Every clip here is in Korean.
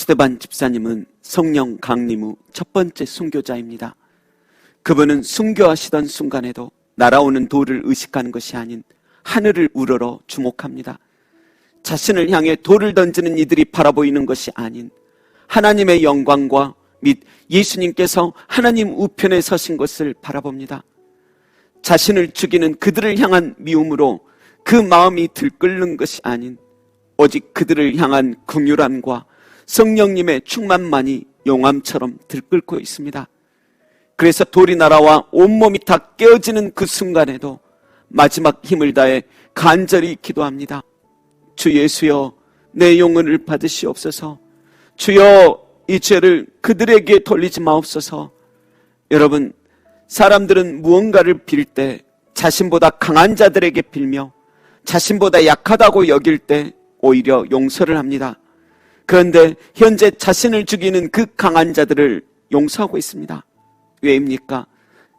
스데반 집사님은 성령 강림 후 첫 번째 순교자입니다. 그분은 순교하시던 순간에도 날아오는 돌을 의식하는 것이 아닌 하늘을 우러러 주목합니다. 자신을 향해 돌을 던지는 이들이 바라보이는 것이 아닌 하나님의 영광과 및 예수님께서 하나님 우편에 서신 것을 바라봅니다. 자신을 죽이는 그들을 향한 미움으로 그 마음이 들끓는 것이 아닌 오직 그들을 향한 긍휼함과 성령님의 충만만이 용암처럼 들끓고 있습니다. 그래서 돌이 날아와 온몸이 다 깨어지는 그 순간에도 마지막 힘을 다해 간절히 기도합니다. 주 예수여, 내 영혼을 받으시옵소서. 주여, 이 죄를 그들에게 돌리지 마옵소서. 여러분, 사람들은 무언가를 빌 때 자신보다 강한 자들에게 빌며 자신보다 약하다고 여길 때 오히려 용서를 합니다. 그런데 현재 자신을 죽이는 그 강한 자들을 용서하고 있습니다. 왜입니까?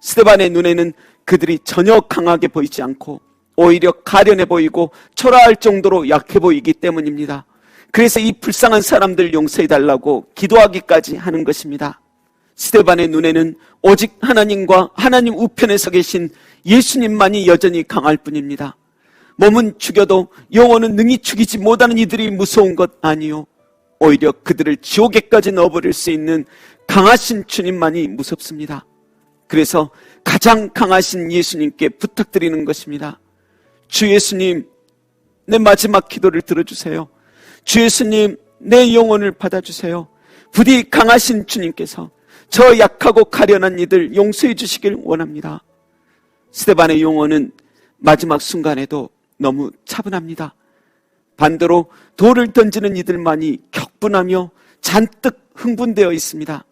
스데반의 눈에는 그들이 전혀 강하게 보이지 않고 오히려 가련해 보이고 초라할 정도로 약해 보이기 때문입니다. 그래서 이 불쌍한 사람들 용서해달라고 기도하기까지 하는 것입니다. 스데반의 눈에는 오직 하나님과 하나님 우편에 서 계신 예수님만이 여전히 강할 뿐입니다. 몸은 죽여도 영혼은 능히 죽이지 못하는 이들이 무서운 것 아니요, 오히려 그들을 지옥에까지 넣어버릴 수 있는 강하신 주님만이 무섭습니다. 그래서 가장 강하신 예수님께 부탁드리는 것입니다. 주 예수님, 내 마지막 기도를 들어주세요. 주 예수님, 내 영혼을 받아주세요. 부디 강하신 주님께서 저 약하고 가련한 이들 용서해 주시길 원합니다. 스데반의 영혼은 마지막 순간에도 너무 차분합니다. 반대로 돌을 던지는 이들만이 격분하며 잔뜩 흥분되어 있습니다.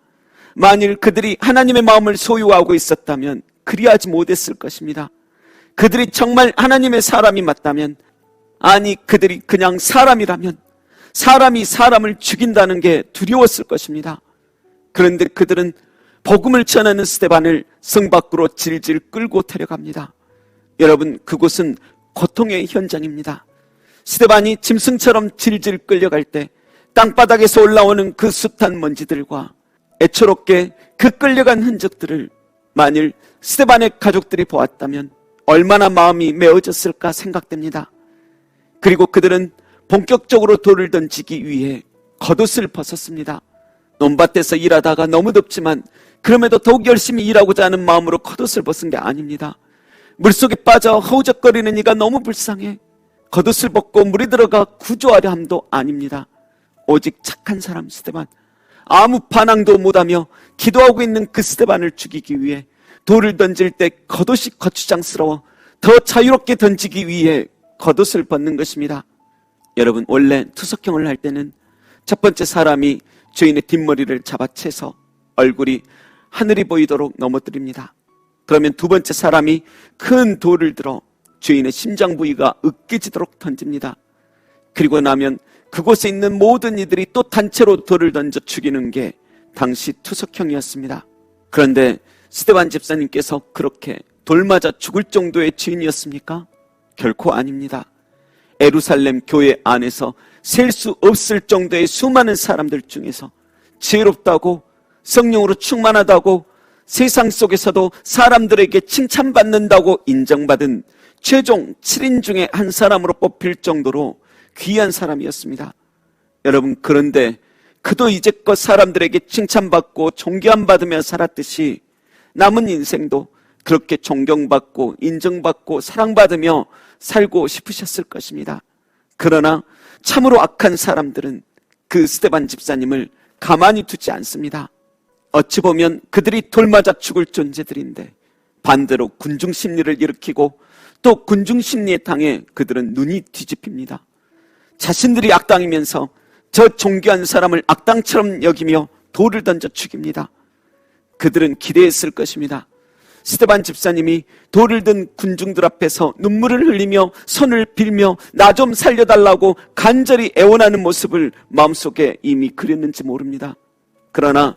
만일 그들이 하나님의 마음을 소유하고 있었다면 그리하지 못했을 것입니다. 그들이 정말 하나님의 사람이 맞다면, 아니 그들이 그냥 사람이라면 사람이 사람을 죽인다는 게 두려웠을 것입니다. 그런데 그들은 복음을 전하는 스데반을 성 밖으로 질질 끌고 데려갑니다. 여러분, 그곳은 고통의 현장입니다. 스데반이 짐승처럼 질질 끌려갈 때 땅바닥에서 올라오는 그 숱한 먼지들과 애처롭게 그 끌려간 흔적들을 만일 스데반의 가족들이 보았다면 얼마나 마음이 메어졌을까 생각됩니다. 그리고 그들은 본격적으로 돌을 던지기 위해 겉옷을 벗었습니다. 논밭에서 일하다가 너무 덥지만 그럼에도 더욱 열심히 일하고자 하는 마음으로 겉옷을 벗은 게 아닙니다. 물속에 빠져 허우적거리는 이가 너무 불쌍해 겉옷을 벗고 물에 들어가 구조하려 함도 아닙니다. 오직 착한 사람 스데반, 아무 반항도 못하며 기도하고 있는 그 스데반을 죽이기 위해 돌을 던질 때 겉옷이 거추장스러워 더 자유롭게 던지기 위해 겉옷을 벗는 것입니다. 여러분, 원래 투석형을 할 때는 첫 번째 사람이 죄인의 뒷머리를 잡아채서 얼굴이 하늘이 보이도록 넘어뜨립니다. 그러면 두 번째 사람이 큰 돌을 들어 죄인의 심장 부위가 으깨지도록 던집니다. 그리고 나면 그곳에 있는 모든 이들이 또 단체로 돌을 던져 죽이는 게 당시 투석형이었습니다. 그런데 스데반 집사님께서 그렇게 돌 맞아 죽을 정도의 죄인이었습니까? 결코 아닙니다. 예루살렘 교회 안에서 셀 수 없을 정도의 수많은 사람들 중에서 지혜롭다고 성령으로 충만하다고 세상 속에서도 사람들에게 칭찬받는다고 인정받은 최종 7인 중에 한 사람으로 뽑힐 정도로 귀한 사람이었습니다. 여러분, 그런데 그도 이제껏 사람들에게 칭찬받고 존경받으며 살았듯이 남은 인생도 그렇게 존경받고 인정받고 사랑받으며 살고 싶으셨을 것입니다. 그러나 참으로 악한 사람들은 그 스데반 집사님을 가만히 두지 않습니다. 어찌 보면 그들이 돌맞아 죽을 존재들인데 반대로 군중심리를 일으키고 또 군중심리에 당해 그들은 눈이 뒤집힙니다. 자신들이 악당이면서 저 존귀한 사람을 악당처럼 여기며 돌을 던져 죽입니다. 그들은 기대했을 것입니다. 스데반 집사님이 돌을 든 군중들 앞에서 눈물을 흘리며 손을 빌며 나 좀 살려달라고 간절히 애원하는 모습을 마음속에 이미 그렸는지 모릅니다. 그러나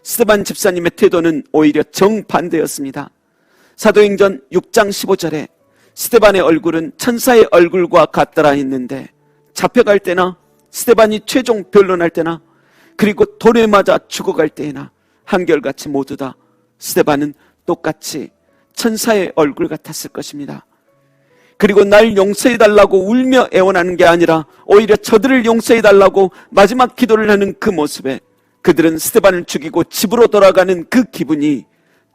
스데반 집사님의 태도는 오히려 정반대였습니다. 사도행전 6장 15절에 스데반의 얼굴은 천사의 얼굴과 같더라 했는데 잡혀갈 때나 스데반이 최종 변론할 때나 그리고 돌에 맞아 죽어갈 때에나 한결같이 모두 다 스데반은 똑같이 천사의 얼굴 같았을 것입니다. 그리고 날 용서해달라고 울며 애원하는 게 아니라 오히려 저들을 용서해달라고 마지막 기도를 하는 그 모습에 그들은 스데반을 죽이고 집으로 돌아가는 그 기분이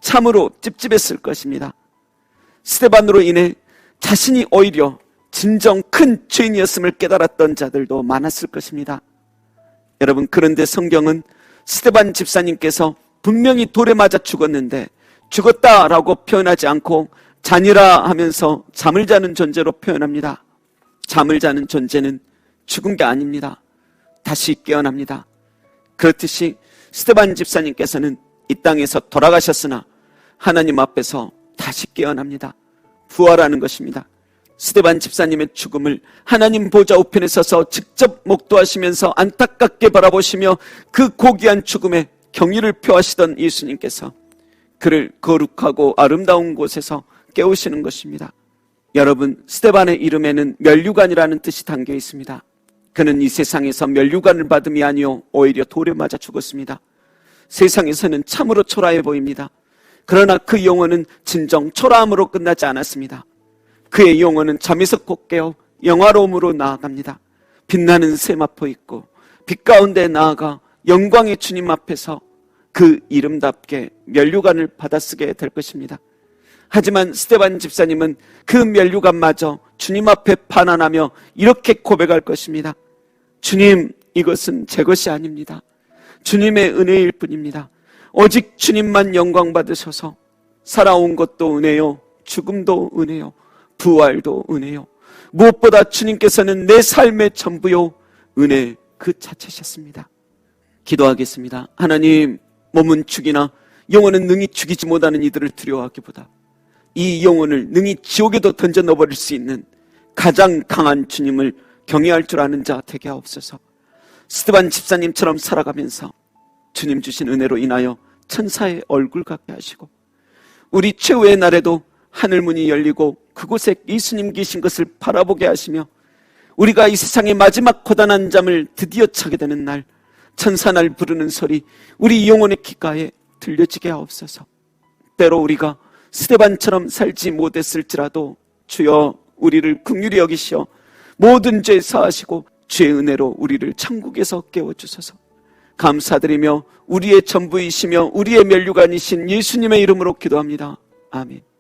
참으로 찝찝했을 것입니다. 스데반으로 인해 자신이 오히려 진정 큰 죄인이었음을 깨달았던 자들도 많았을 것입니다. 여러분, 그런데 성경은 스데반 집사님께서 분명히 돌에 맞아 죽었는데 죽었다라고 표현하지 않고 잔이라 하면서 잠을 자는 존재로 표현합니다. 잠을 자는 존재는 죽은 게 아닙니다. 다시 깨어납니다. 그렇듯이 스데반 집사님께서는 이 땅에서 돌아가셨으나 하나님 앞에서 다시 깨어납니다. 부활하는 것입니다. 스데반 집사님의 죽음을 하나님 보좌 우편에 서서 직접 목도하시면서 안타깝게 바라보시며 그 고귀한 죽음에 경의를 표하시던 예수님께서 그를 거룩하고 아름다운 곳에서 깨우시는 것입니다. 여러분, 스데반의 이름에는 면류관이라는 뜻이 담겨 있습니다. 그는 이 세상에서 면류관을 받음이 아니요 오히려 돌에 맞아 죽었습니다. 세상에서는 참으로 초라해 보입니다. 그러나 그 영혼은 진정 초라함으로 끝나지 않았습니다. 그의 영혼은 잠에서 꼭 깨어 영화로움으로 나아갑니다. 빛나는 세마포 입고 빛 가운데 나아가 영광의 주님 앞에서 그 이름답게 면류관을 받아쓰게 될 것입니다. 하지만 스데반 집사님은 그 면류관마저 주님 앞에 반환하며 이렇게 고백할 것입니다. 주님, 이것은 제 것이 아닙니다. 주님의 은혜일 뿐입니다. 오직 주님만 영광 받으셔서 살아온 것도 은혜요, 죽음도 은혜요, 부활도 은혜요, 무엇보다 주님께서는 내 삶의 전부요 은혜 그 자체셨습니다. 기도하겠습니다. 하나님, 몸은 죽이나 영혼은 능히 죽이지 못하는 이들을 두려워하기보다 이 영혼을 능히 지옥에도 던져 넣어버릴 수 있는 가장 강한 주님을 경외할 줄 아는 자 되게 하옵소서. 스데반 집사님처럼 살아가면서 주님 주신 은혜로 인하여 천사의 얼굴 같게 하시고 우리 최후의 날에도 하늘문이 열리고 그곳에 예수님 계신 것을 바라보게 하시며 우리가 이 세상의 마지막 고단한 잠을 드디어 차게 되는 날 천사날 부르는 소리 우리 영혼의 귓가에 들려지게 하옵소서. 때로 우리가 스데반처럼 살지 못했을지라도 주여 우리를 긍휼히 여기시어 모든 죄 사하시고 주의 은혜로 우리를 천국에서 깨워주소서. 감사드리며 우리의 전부이시며 우리의 면류관이신 예수님의 이름으로 기도합니다. 아멘.